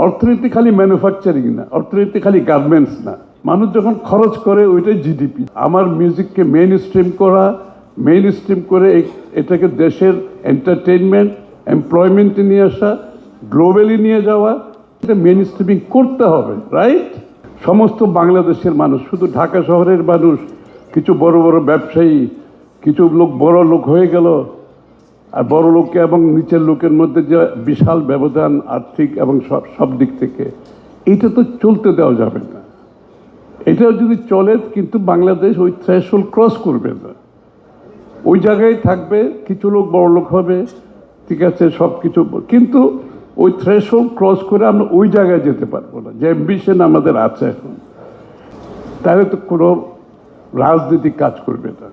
অর্থনীতি খালি ম্যানুফ্যাকচারিং না, অর্থনীতি খালি গার্মেন্টস না। মানুষ যখন খরচ করে ওইটাই জিডিপি। আমার মিউজিককে মেইন স্ট্রিম করা, মেইন স্ট্রিম করে এটাকে দেশের এন্টারটেইনমেন্ট, এমপ্লয়মেন্টে নিয়ে আসা, গ্লোবালি নিয়ে যাওয়া, এটা মেইন স্ট্রিমিং করতে হবে, রাইট? সমস্ত বাংলাদেশের মানুষ, শুধু ঢাকা শহরের মানুষ, কিছু বড় বড় ব্যবসায়ী, কিছু লোক বড় লোক হয়ে গেল, আর বড় লোককে এবং নিচের লোকের মধ্যে যে বিশাল ব্যবধান আর্থিক এবং সব দিক থেকে, এটা তো চলতে দেওয়া যাবে না। এটাও যদি চলে কিন্তু বাংলাদেশ ওই থ্রেশহোল্ড ক্রস করবে না, ওই জায়গায় থাকবে। কিছু লোক বড় লোক হবে, ঠিক আছে, সব কিছু, কিন্তু ওই থ্রেশহোল্ড ক্রস করে আমরা ওই জায়গায় যেতে পারবো না যে অ্যাম্বিশন আমাদের আছে এখন। তাহলে তো কোনো রাজনীতি কাজ করবে না,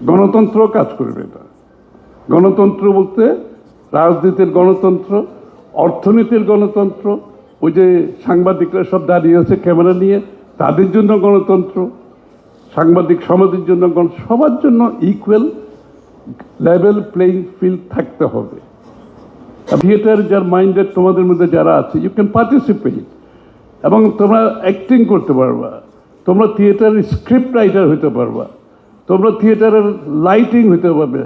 গণতন্ত্র কাজ করবে না। গণতন্ত্র বলতে রাজনীতির গণতন্ত্র, অর্থনীতির গণতন্ত্র, ওই যে সাংবাদিকরা সব দাঁড়িয়ে আছে ক্যামেরা নিয়ে, তাদের জন্য গণতন্ত্র, সাংবাদিক সমাজের জন্য, সবার জন্য ইকুয়াল লেভেল প্লেইং ফিল্ড থাকতে হবে। থিয়েটার যার মাইন্ডেড তোমাদের মধ্যে যারা আছে, ইউ ক্যান পার্টিসিপেট, এবং তোমরা অ্যাক্টিং করতে পারবা, তোমরা থিয়েটারের স্ক্রিপ্ট রাইটার হতে পারবা, তোমরা থিয়েটারের লাইটিং হতে পারবে,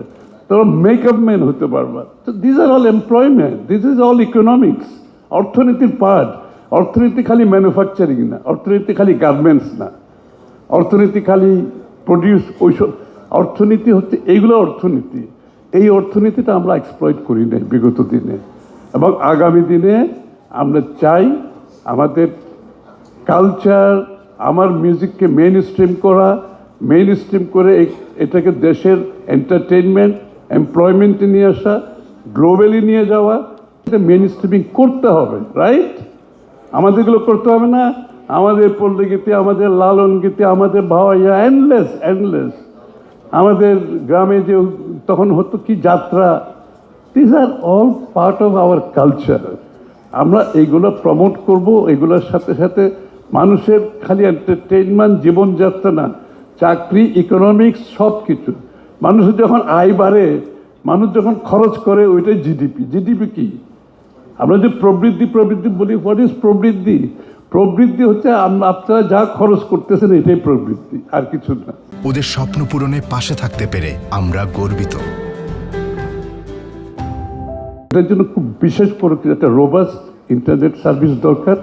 তোমরা মেকআপ ম্যান হতে পারবা। তো this are all employment, this is all economics, অর্থনীতির পার্ট। অর্থনীতি খালি ম্যানুফ্যাকচারিং না, অর্থনীতি খালি গার্মেন্টস না, অর্থনীতি খালি প্রডিউস, ওইসব অর্থনীতি হচ্ছে এইগুলো অর্থনীতি। এই অর্থনীতিটা আমরা এক্সপ্লয়েট করি নাই বিগত দিনে, এবং আগামী দিনে আমরা চাই আমাদের কালচার, আমার মিউজিককে মেইন স্ট্রিম করা, মেইন স্ট্রিম করে এটাকে দেশের এন্টারটেইনমেন্ট, এমপ্লয়মেন্টে নিয়ে আসা, গ্লোবালি নিয়ে যাওয়া, এটা মেইন স্ট্রিমিং করতে হবে, রাইট? আমাদেরগুলো করতে হবে না? আমাদের পল্লী গীতি, আমাদের লালন গীতি, আমাদের ভাওয়াইয়া, এন্ডলেস। আমাদের গ্রামে যে তখন হতো কি যাত্রা, this are all part of our culture. আমরা এইগুলো প্রমোট করব, এগুলোর সাথে সাথে মানুষের খালি এন্টারটেইনমেন্ট, জীবনযাত্রা না, চাকরি, ইকোনমিক্স, সব কিছু। মানুষের যখন আয় বাড়ে, মানুষ যখন খরচ করে, ওইটাই জিডিপি। জিডিপি কি? আমরা যে প্রবৃদ্ধি বলি, হোয়াট ইজ প্রবৃদ্ধি? প্রবৃদ্ধি হচ্ছে আপনারা যা খরচ করতেছেন, এটাই প্রবৃদ্ধি, আর কিছু না। ওদের স্বপ্ন পূরণে পাশে থাকতে পেরে আমরা গর্বিত। এটার জন্য খুব বিশেষ করে একটা রোবাস্ট ইন্টারনেট সার্ভিস দরকার,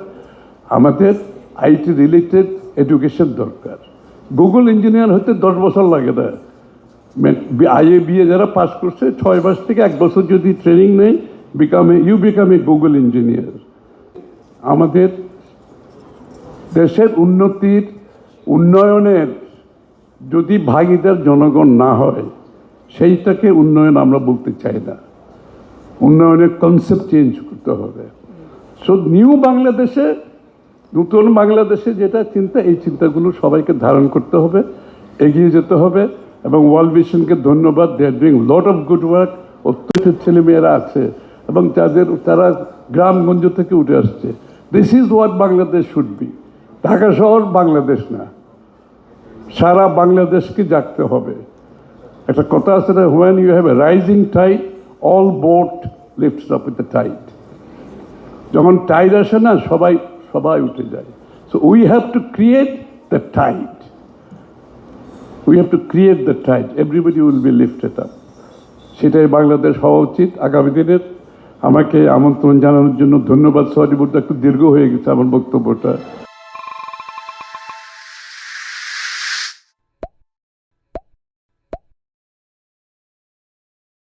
আমাদের আইটি রিলেটেড এডুকেশন দরকার। গুগল ইঞ্জিনিয়ার হতে 10 বছর লাগে না। IABA যারা পাস করছে 6 মাস থেকে 1 বছর যদি ট্রেনিং নেই, you become a Google engineer. আমাদের দেশের উন্নয়নের যদি ভাগিদার জনগণ না হয়, সেইটাকে উন্নয়ন আমরা বলতে চাই না। উন্নয়নের কনসেপ্ট চেঞ্জ করতে হবে। সো নিউ বাংলাদেশে, নতুন বাংলাদেশে যেটা চিন্তা, এই চিন্তাগুলো সবাইকে ধারণ করতে হবে, এগিয়ে যেতে হবে। এবং ওয়ার্ল্ড ভিশনকে ধন্যবাদ, they are doing lot of good work. অত্যন্ত ছেলেমেয়েরা আছে এবং তারা গ্রামগঞ্জ থেকে উঠে আসছে। This is what Bangladesh should be. Dhaka শহর বাংলাদেশ না, সারা বাংলাদেশকে জাগতে হবে। একটা কথা আছে না, when you have a rising tide, all boat lifts up with the tide. যখন টাইড আসে না, সবাই উঠে যায়। So we have to create the tide, we have to create the tide, everybody will be lifted up. সেটাই বাংলাদেশ হওয়া উচিত আগামী দিনের। আমাকে আমন্ত্রণ জানানোর জন্য ধন্যবাদ। সরি, একটু দীর্ঘ হয়ে গেছে আমার বক্তব্যটা।